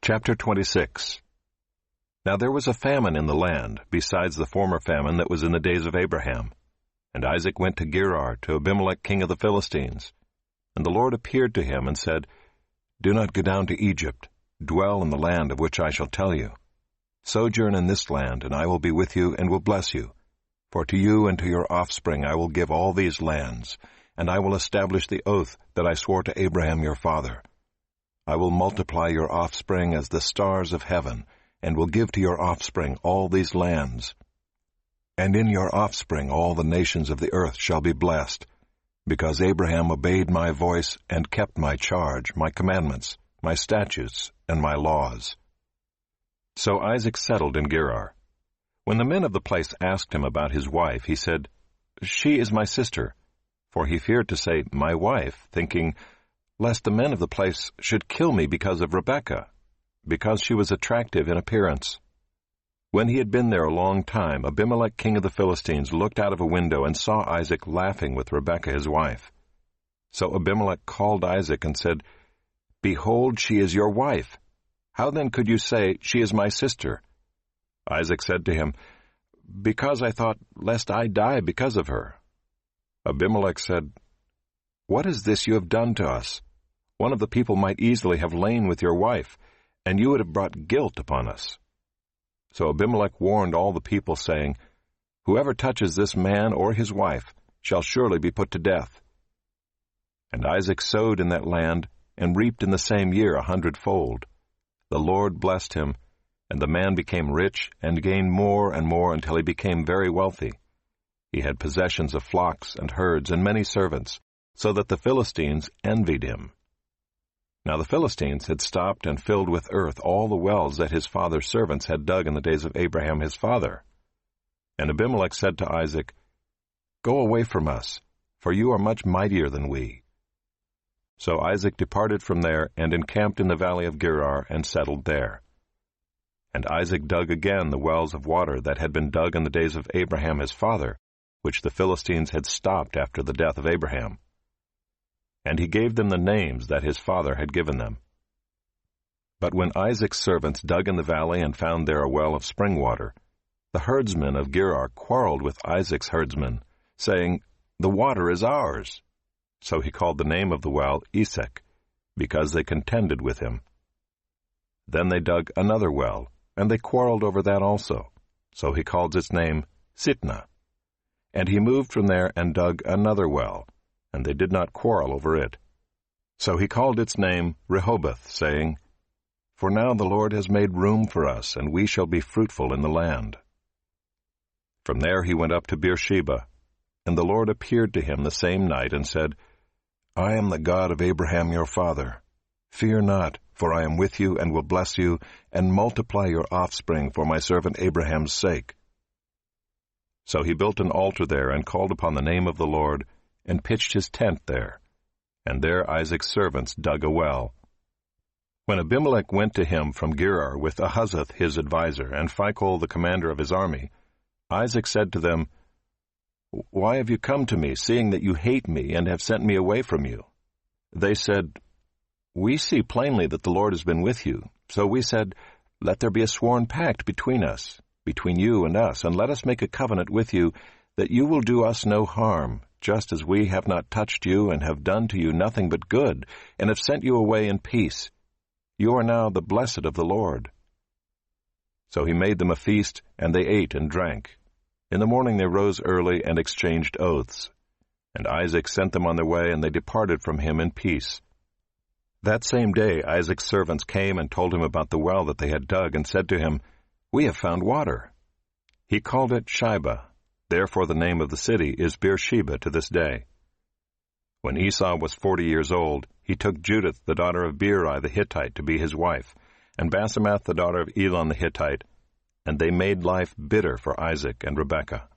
Chapter 26. Now there was a famine in the land, besides the former famine that was in the days of Abraham. And Isaac went to Gerar, to Abimelech king of the Philistines. And the Lord appeared to him and said, Do not go down to Egypt. Dwell in the land of which I shall tell you. Sojourn in this land, and I will be with you and will bless you. For to you and to your offspring I will give all these lands, and I will establish the oath that I swore to Abraham your father. I will multiply your offspring as the stars of heaven, and will give to your offspring all these lands. And in your offspring all the nations of the earth shall be blessed, because Abraham obeyed my voice and kept my charge, my commandments, my statutes, and my laws. So Isaac settled in Gerar. When the men of the place asked him about his wife, he said, She is my sister. For he feared to say, My wife, thinking, lest the men of the place should kill me because of Rebekah, because she was attractive in appearance. When he had been there a long time, Abimelech king of the Philistines looked out of a window and saw Isaac laughing with Rebekah his wife. So Abimelech called Isaac and said, Behold, she is your wife. How then could you say, She is my sister? Isaac said to him, Because I thought, lest I die because of her. Abimelech said, What is this you have done to us? One of the people might easily have lain with your wife, and you would have brought guilt upon us. So Abimelech warned all the people, saying, Whoever touches this man or his wife shall surely be put to death. And Isaac sowed in that land, and reaped in the same year 100-fold. The Lord blessed him, and the man became rich, and gained more and more until he became very wealthy. He had possessions of flocks and herds and many servants, so that the Philistines envied him. Now the Philistines had stopped and filled with earth all the wells that his father's servants had dug in the days of Abraham his father. And Abimelech said to Isaac, Go away from us, for you are much mightier than we. So Isaac departed from there and encamped in the valley of Gerar and settled there. And Isaac dug again the wells of water that had been dug in the days of Abraham his father, which the Philistines had stopped after the death of Abraham. And he gave them the names that his father had given them. But when Isaac's servants dug in the valley and found there a well of spring water, the herdsmen of Gerar quarreled with Isaac's herdsmen, saying, The water is ours. So he called the name of the well Esek, because they contended with him. Then they dug another well, and they quarreled over that also. So he called its name Sitnah. And he moved from there and dug another well, and they did not quarrel over it. So he called its name Rehoboth, saying, For now the Lord has made room for us, and we shall be fruitful in the land. From there he went up to Beersheba, and the Lord appeared to him the same night and said, I am the God of Abraham your father. Fear not, for I am with you and will bless you, and multiply your offspring for my servant Abraham's sake. So he built an altar there and called upon the name of the Lord, and pitched his tent there. And there Isaac's servants dug a well. When Abimelech went to him from Gerar with Ahuzzath his adviser, and Phicol the commander of his army, Isaac said to them, Why have you come to me, seeing that you hate me and have sent me away from you? They said, We see plainly that the Lord has been with you. So we said, Let there be a sworn pact between us, between you and us, and let us make a covenant with you, that you will do us no harm, just as we have not touched you and have done to you nothing but good, and have sent you away in peace. You are now the blessed of the Lord. So he made them a feast, and they ate and drank. In the morning they rose early and exchanged oaths. And Isaac sent them on their way, and they departed from him in peace. That same day Isaac's servants came and told him about the well that they had dug, and said to him, We have found water. He called it Shibah. Therefore the name of the city is Beersheba to this day. When Esau was 40 years old, he took Judith the daughter of Beeri the Hittite to be his wife, and Basemath the daughter of Elon the Hittite, and they made life bitter for Isaac and Rebekah.